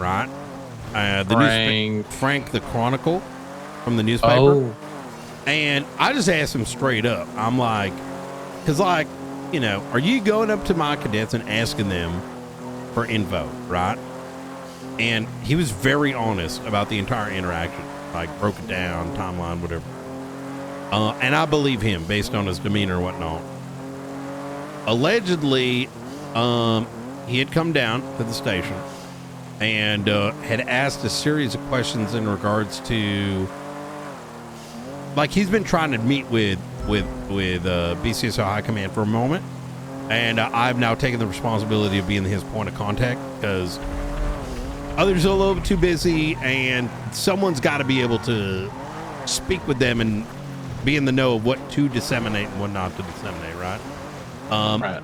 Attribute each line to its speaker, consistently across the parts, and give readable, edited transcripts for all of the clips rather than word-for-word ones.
Speaker 1: right? Frank the Chronicle from the newspaper.
Speaker 2: Oh.
Speaker 1: And I just asked him straight up. I'm like, because, like, you know, are you going up to my cadets and asking them for info, right? And he was very honest about the entire interaction, like broke it down, timeline, whatever. And I believe him based on his demeanor and whatnot. Allegedly, he had come down to the station and had asked a series of questions in regards to, like, he's been trying to meet with BCSO High Command for a moment, and I've now taken the responsibility of being his point of contact because others are a little bit too busy, and someone's got to be able to speak with them and be in the know of what to disseminate and what not to disseminate, right?
Speaker 2: Right.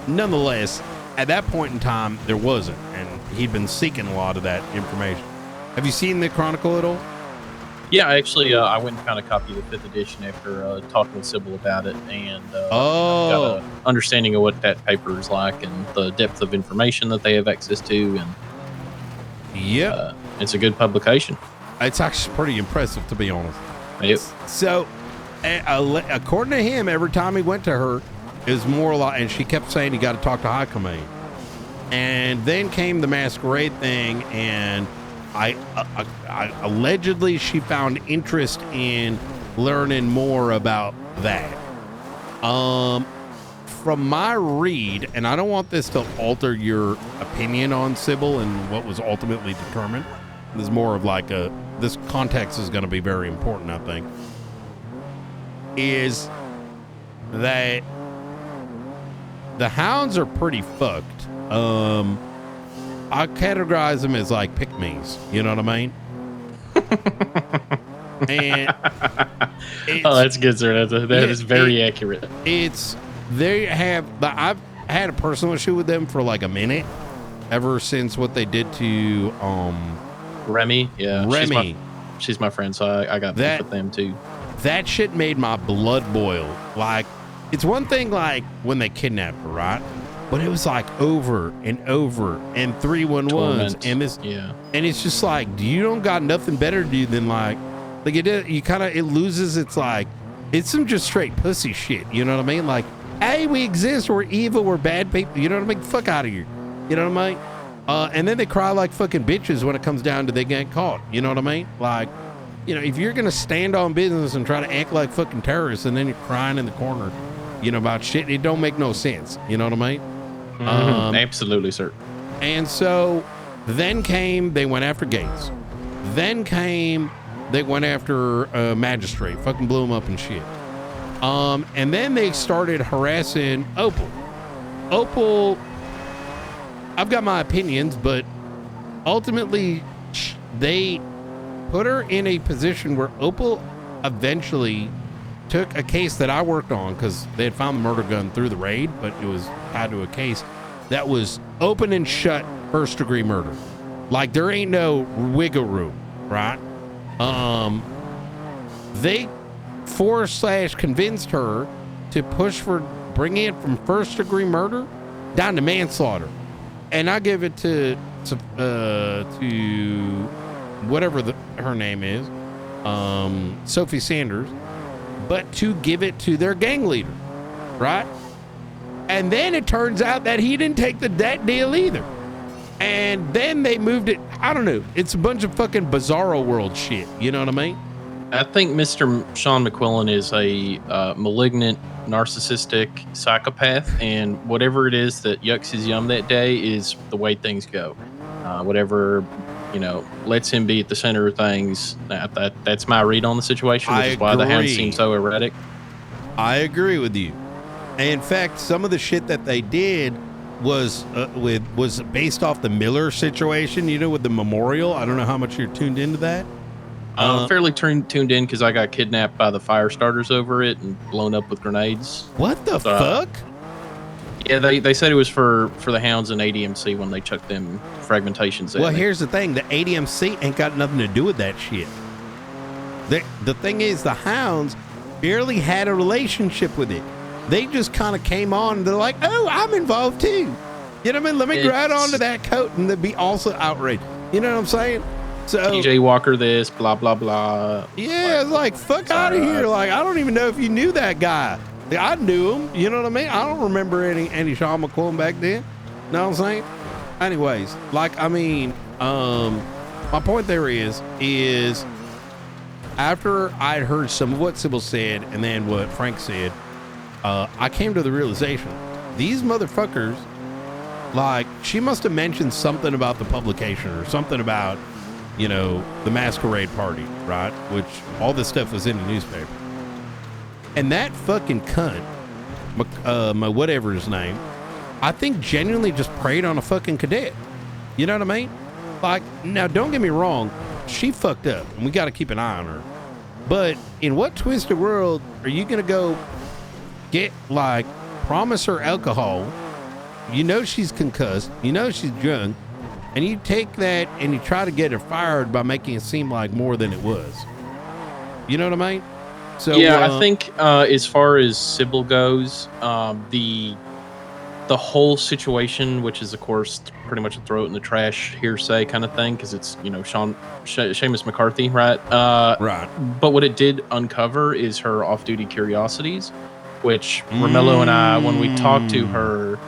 Speaker 1: Nonetheless, at that point in time, there wasn't, and he'd been seeking a lot of that information. Have you seen the Chronicle at all?
Speaker 2: Yeah, actually, I went and kind of copied the 5th edition after talking with Sybil about it, and got an understanding of what that paper is like and the depth of information that they have access to, and it's a good publication.
Speaker 1: It's actually pretty impressive, to be honest.
Speaker 2: Yep.
Speaker 1: So, according to him, every time he went to her, it was more like, and she kept saying he got to talk to High Command. And then came the masquerade thing, and I allegedly she found interest in learning more about that. From my read, and I don't want this to alter your opinion on Sybil and what was ultimately determined. There's more of like this context is going to be very important, I think, is that the Hounds are pretty fucked. I categorize them as like pick-me's, you know what I mean? And
Speaker 2: that's good, sir. That is very accurate.
Speaker 1: I've had a personal issue with them for like a minute, ever since what they did to
Speaker 2: Remy. Yeah,
Speaker 1: Remy.
Speaker 2: She's my friend, so I got beef with them too.
Speaker 1: That shit made my blood boil. Like, it's one thing like when they kidnapped her, right? But it was like over and over and 311s and this, and it's just like, you don't got nothing better to do than like it loses its like, it's some just straight pussy shit. You know what I mean? Like, hey, we exist, we're evil, we're bad people. You know what I mean? Fuck out of here. You know what I mean? And then they cry like fucking bitches when it comes down to they get caught. You know what I mean? Like, you know, if you're gonna stand on business and try to act like fucking terrorists and then you're crying in the corner, you know, about shit, it don't make no sense. You know what I mean?
Speaker 2: Absolutely, sir.
Speaker 1: And so then they went after Gates. Then they went after Magistrate, fucking blew him up and shit. And then they started harassing Opal. Opal, I've got my opinions, but ultimately they put her in a position where Opal eventually took a case that I worked on because they had found the murder gun through the raid, but it was tied to a case that was open and shut first-degree murder. Like, there ain't no wiggle room, right? They forced/convinced her to push for bringing it from first-degree murder down to manslaughter, and I give it to whatever her name is, Sophie Sanders. But to give it to their gang leader, right? And then it turns out that he didn't take that deal either. And then they moved it. I don't know. It's a bunch of fucking bizarro world shit. You know what I mean?
Speaker 2: I think Mr. Sean McQuillan is a malignant, narcissistic psychopath, and whatever it is that yucks his yum that day is the way things go. Whatever, you know, lets him be at the center of things. That's my read on the situation, which is why the Hounds seem so erratic.
Speaker 1: I agree with you. In fact, some of the shit that they did was based off the Miller situation, you know, with the memorial. I don't know how much you're tuned into that.
Speaker 2: I'm fairly tuned in because I got kidnapped by the fire starters over it and blown up with grenades.
Speaker 1: What the fuck?
Speaker 2: Yeah, they said it was for the Hounds and ADMC when they chucked them fragmentations.
Speaker 1: Well, here's the thing: the ADMC ain't got nothing to do with that shit. The thing is, the Hounds barely had a relationship with it. They just kind of came on and they're like, "Oh, I'm involved too." You know what I mean? Let me grab onto that coat and they'd be also outraged. You know what I'm saying? So
Speaker 2: TJ Walker, this blah blah blah.
Speaker 1: Yeah, it's like fuck out of here. Like I don't even know if you knew that guy. I knew him. You know what I mean? I don't remember any Sean McQuillan back then. Know what I'm saying? Anyways, like I mean, my point there is after I'd heard some of what Sybil said and then what Frank said, I came to the realization these motherfuckers, like she must have mentioned something about the publication or something about, you know, the masquerade party, right? Which all this stuff was in the newspaper. And that fucking cunt, my whatever his name, I think genuinely just preyed on a fucking cadet. You know what I mean? Like, now don't get me wrong, she fucked up and we got to keep an eye on her. But in what twisted world are you going to go get, like, promise her alcohol? You know she's concussed, you know she's drunk, and you take that and you try to get her fired by making it seem like more than it was. You know what I mean? So
Speaker 2: yeah, I think as far as Sybil goes, the whole situation, which is of course pretty much a throw it in the trash hearsay kind of thing, because it's, you know, Seamus McCarthy, right?
Speaker 1: Right.
Speaker 2: But what it did uncover is her off-duty curiosities, which Romello and I, when we talked to her,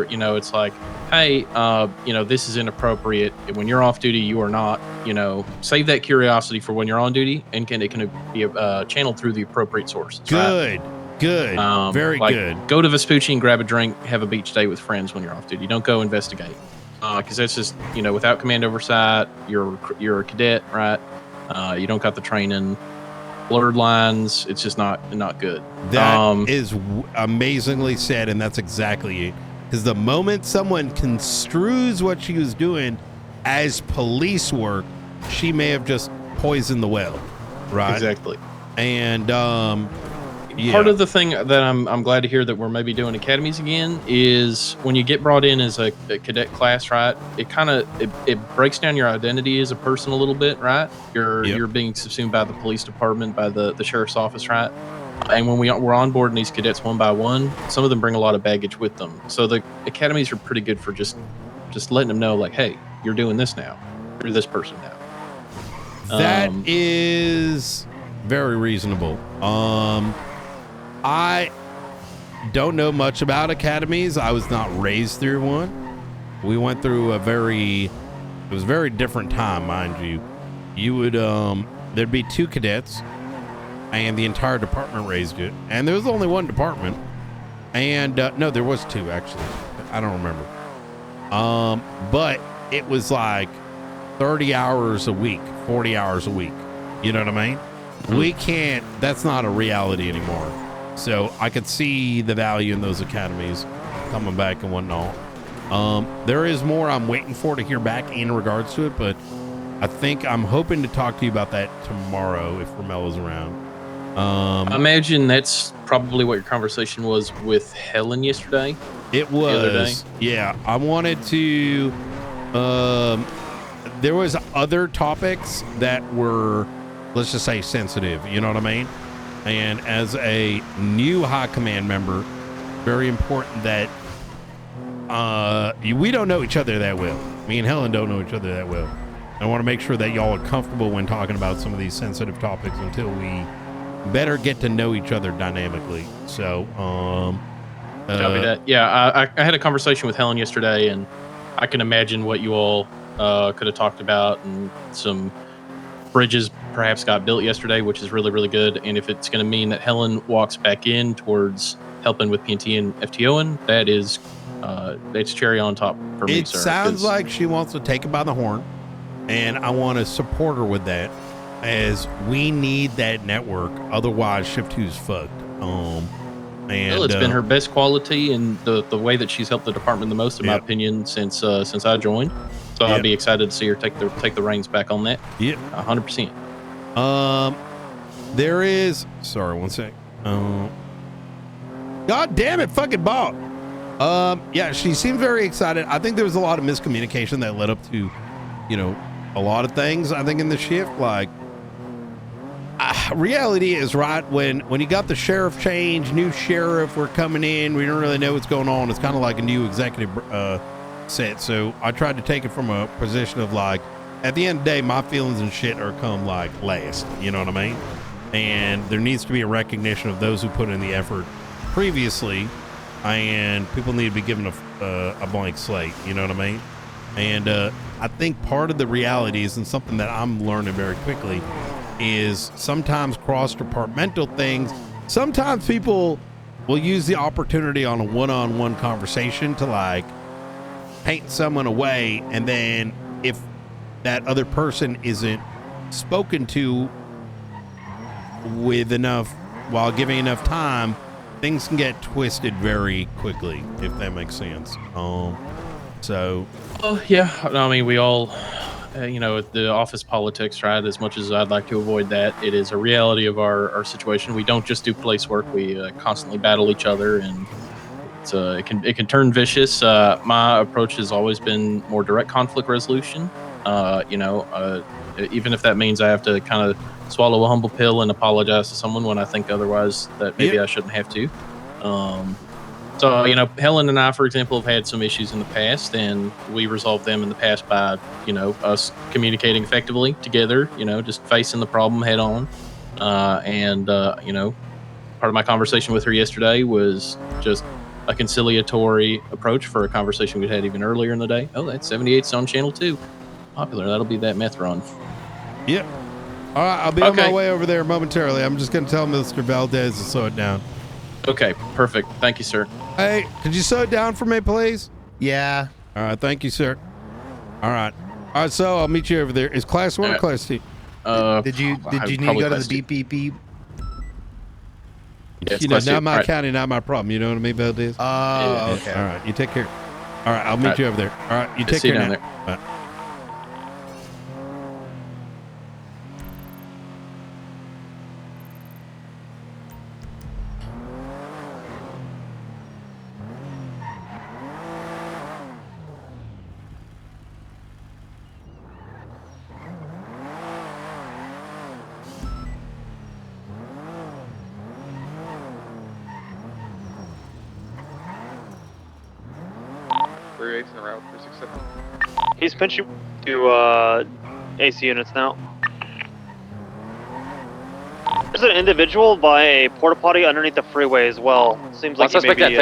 Speaker 2: you know, it's like, hey, you know, this is inappropriate. When you're off duty, you are not, you know, save that curiosity for when you're on duty, and it can be channeled through the appropriate sources.
Speaker 1: Good.
Speaker 2: Right?
Speaker 1: Good. Very
Speaker 2: like,
Speaker 1: good.
Speaker 2: Go to Vespucci and grab a drink, have a beach day with friends when you're off duty. Don't go investigate. Because that's just, you know, without command oversight, you're a cadet, right? You don't got the training. Blurred lines, it's just not good.
Speaker 1: That is amazingly said, and that's exactly it. Because the moment someone construes what she was doing as police work, she may have just poisoned the well, right?
Speaker 2: Exactly.
Speaker 1: And yeah.
Speaker 2: Part of the thing that I'm glad to hear that we're maybe doing academies again is when you get brought in as a cadet class, right? It kind of it breaks down your identity as a person a little bit, right? You're being subsumed by the police department, by the sheriff's office, right? And when we're onboarding these cadets one by one, some of them bring a lot of baggage with them. So the academies are pretty good for just letting them know, like, hey, you're doing this now. You're this person now.
Speaker 1: That is very reasonable. I don't know much about academies. I was not raised through one. We went through it was a very different time, mind you. You would, there'd be 2 cadets and the entire department raised it. And there was only one department. And, no, there was 2 actually. I don't remember. But it was like 30 hours a week, 40 hours a week. You know what I mean? Mm-hmm. That's not a reality anymore. So I could see the value in those academies coming back and whatnot. There is more I'm waiting for to hear back in regards to it, but I'm hoping to talk to you about that tomorrow if Romello's around.
Speaker 2: I imagine that's probably what your conversation was with Helen yesterday.
Speaker 1: It was. The other day. Yeah, I wanted to. There was other topics that were, let's just say, sensitive. You know what I mean? And as a new high command member, very important that we don't know each other that well. Me and Helen don't know each other that well. I want to make sure that y'all are comfortable when talking about some of these sensitive topics until we better get to know each other dynamically. So,
Speaker 2: copy that. Yeah, I had a conversation with Helen yesterday, and I can imagine what you all could have talked about, and some bridges perhaps got built yesterday, which is really, really good. And if it's going to mean that Helen walks back in towards helping with PNT and FTOing, that is, it's cherry on top for me, sir.
Speaker 1: It sounds like she wants to take it by the horn, and I want to support her with that, as we need that network. Otherwise, Shift 2's fucked. And
Speaker 2: it's been her best quality, and the way that she's helped the department the most, in my opinion, since I joined. So I'll be excited to see her take the reins back on that.
Speaker 1: Yep,
Speaker 2: 100%.
Speaker 1: There is. Sorry, one sec. God damn it, fucking ball. Yeah, she seemed very excited. I think there was a lot of miscommunication that led up to, you know, a lot of things. I think in the shift, like, reality is, right, when you got the sheriff change, new sheriff, we're coming in, we don't really know what's going on. It's kind of like a new executive set. So I tried to take it from a position of like, at the end of the day, my feelings and shit are come like last. You know what I mean? And there needs to be a recognition of those who put in the effort previously, and people need to be given a blank slate. You know what I mean? And I think part of the reality is, and something that I'm learning very quickly, is sometimes cross-departmental things. Sometimes people will use the opportunity on a one-on-one conversation to like paint someone away, and then if that other person isn't spoken to with enough, while giving enough time, things can get twisted very quickly, if that makes sense. So
Speaker 2: yeah, I mean, we all the office politics, right? As much as I'd like to avoid that, it is a reality of our situation. We don't just do police work, we constantly battle each other, and it can turn vicious. My approach has always been more direct conflict resolution. Even if that means I have to kind of swallow a humble pill and apologize to someone when I think otherwise that maybe I shouldn't have to. So, Helen and I, for example, have had some issues in the past, and we resolved them in the past by, us communicating effectively together, just facing the problem head on. Part of my conversation with her yesterday was just a conciliatory approach for a conversation we'd had even earlier in the day. Oh, that's 78's on channel 2. Popular. That'll be that meth run.
Speaker 1: Yep. All right, I'll be on my way over there momentarily. I'm just going to tell Mr. Valdez to slow it down.
Speaker 2: Okay, perfect. Thank you, sir.
Speaker 1: Hey, could you slow it down for me, please?
Speaker 3: Yeah.
Speaker 1: All right, thank you, sir. All right, so I'll meet you over there. Is class 1 or class 2?
Speaker 3: Did you need to go to the beep, beep, beep?
Speaker 2: Yeah,
Speaker 1: not my county, not my problem. You know what I mean, Valdez?
Speaker 3: Oh, okay.
Speaker 1: All right, you take care. All right, I'll meet you over there. All right, you take care now. All right.
Speaker 4: He's pinched you to AC units now. There's an individual by a porta potty underneath the freeway as well. Seems like he may be